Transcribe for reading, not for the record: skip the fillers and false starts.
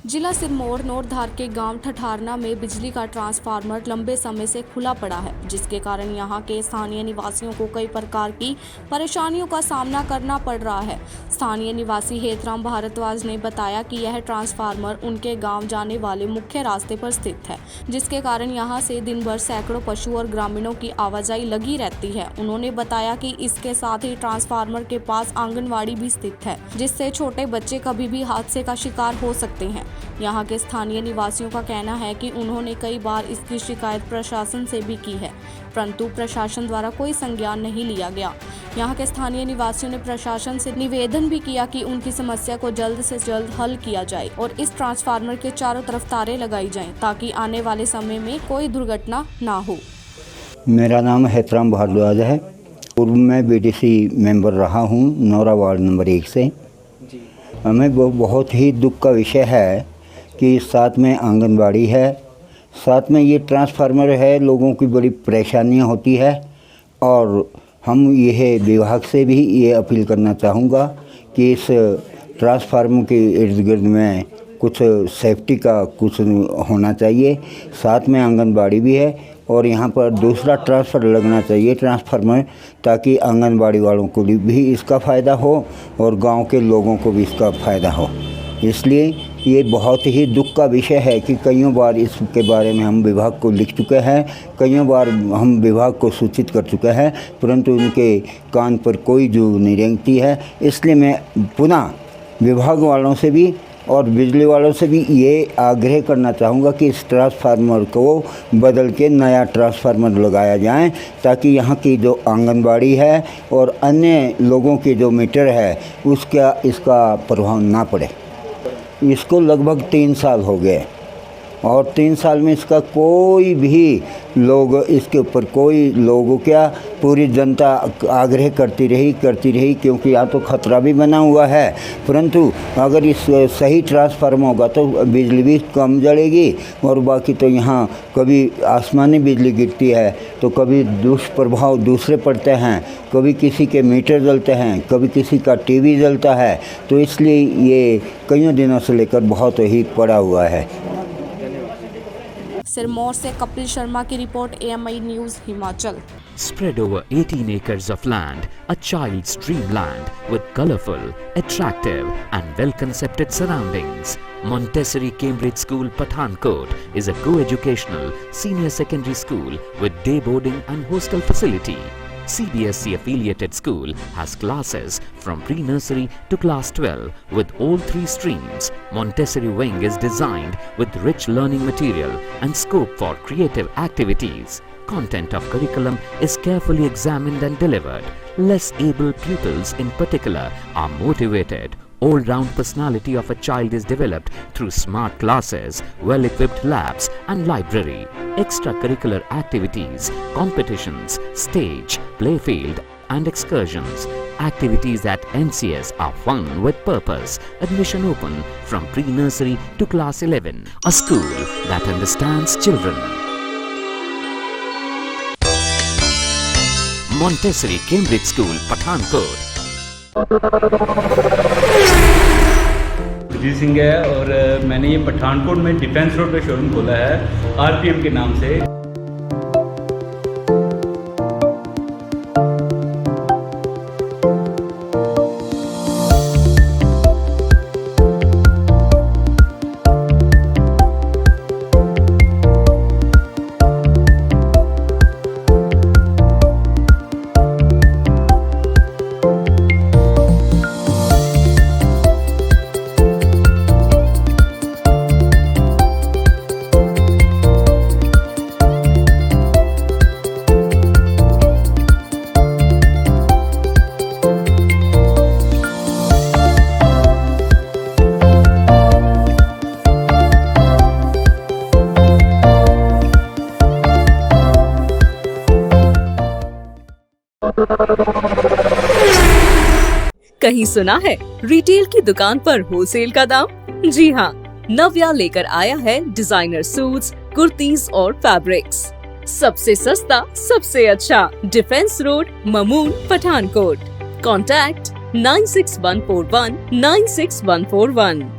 जिला सिरमौर नौरधार के गांव ठठारना में बिजली का ट्रांसफार्मर लंबे समय से खुला पड़ा है, जिसके कारण यहां के स्थानीय निवासियों को कई प्रकार की परेशानियों का सामना करना पड़ रहा है। स्थानीय निवासी हेतराम भारद्वाज ने बताया कि यह ट्रांसफार्मर उनके गांव जाने वाले मुख्य रास्ते पर स्थित है, जिसके कारण यहां से दिन भर सैकड़ों पशु और ग्रामीणों की आवाजाही लगी रहती है। उन्होंने बताया कि इसके साथ ही ट्रांसफार्मर के पास आंगनवाड़ी भी स्थित है, जिससे छोटे बच्चे कभी भी हादसे का शिकार हो सकते हैं। यहाँ के स्थानीय निवासियों का कहना है कि उन्होंने कई बार इसकी शिकायत प्रशासन से भी की है, परंतु प्रशासन द्वारा कोई संज्ञान नहीं लिया गया। यहाँ के स्थानीय निवासियों ने प्रशासन से निवेदन भी किया कि उनकी समस्या को जल्द से जल्द हल किया जाए और इस ट्रांसफार्मर के चारों तरफ तारें लगाई जाएं, ताकि आने वाले समय में कोई दुर्घटना ना हो। मेरा नाम हेतराम भारद्वाज है। पूर्व में बीडीसी मेंबर रहा हूँ नौरा वार्ड नंबर 1 से। हमें वो बहुत ही दुख का विषय है कि साथ में आंगनबाड़ी है, साथ में ये ट्रांसफार्मर है। लोगों की बड़ी परेशानियां होती है और हम यह विभाग से भी ये अपील करना चाहूँगा कि इस ट्रांसफार्मर के इर्द गिर्द में कुछ सेफ्टी का कुछ होना चाहिए। साथ में आंगनबाड़ी भी है और यहाँ पर दूसरा ट्रांसफर लगना चाहिए ट्रांसफार्मर, ताकि आंगनबाड़ी वालों को भी इसका फ़ायदा हो और गांव के लोगों को भी इसका फ़ायदा हो। इसलिए ये बहुत ही दुख का विषय है कि कईयों बार इसके बारे में हम विभाग को लिख चुके हैं, कईयों बार हम विभाग को सूचित कर चुके हैं, परंतु उनके कान पर कोई जू नहीं रेंगती है। इसलिए मैं पुनः विभाग वालों से भी और बिजली वालों से भी ये आग्रह करना चाहूँगा कि इस ट्रांसफार्मर को बदल के नया ट्रांसफार्मर लगाया जाए, ताकि यहाँ की जो आंगनबाड़ी है और अन्य लोगों की जो मीटर है इसका प्रभाव ना पड़े। इसको लगभग 3 साल हो गए और 3 साल में इसका कोई भी लोग इसके ऊपर कोई लोगों क्या पूरी जनता आग्रह करती रही, क्योंकि यहाँ तो खतरा भी बना हुआ है। परंतु अगर इस सही ट्रांसफार्मर होगा तो बिजली भी कम जलेगी और बाकी तो यहाँ कभी आसमानी बिजली गिरती है तो कभी दुष्प्रभाव दूसरे पड़ते हैं, कभी किसी के मीटर जलते हैं, कभी किसी का टीवी जलता है। तो इसलिए ये कईयों दिनों से लेकर बहुत ही पड़ा हुआ है। सिरमौर से कपिल शर्मा की report, AMI news Himachal. Spread over 18 acres of land, a child's dreamland with colorful, attractive and well-concepted surroundings. Montessori Cambridge School Pathankot is a co-educational senior secondary school with day boarding and hostel facility. CBSE affiliated school has classes from pre-nursery to class 12 with all 3 streams. Montessori wing is designed with rich learning material and scope for creative activities. Content of curriculum is carefully examined and delivered. Less able pupils in particular are motivated. All-round personality of a child is developed through smart classes, well-equipped labs and library. Extracurricular activities, competitions, stage, playfield and excursions. Activities at NCS are fun with purpose. Admission open from pre-nursery to class 11. A school that understands children. Montessori Cambridge School, Pathankot. Ajit Singh है और मैंने ये पठानकोट में defence road पे showroom खोला है RPM के नाम से। कहीं सुना है रिटेल की दुकान पर होलसेल का दाम? जी हाँ, नव्या लेकर आया है डिजाइनर सूट्स, कुर्तीज और फैब्रिक्स। सबसे सस्ता, सबसे अच्छा, defence road, Mamun, Pathankot. Contact 9614196141।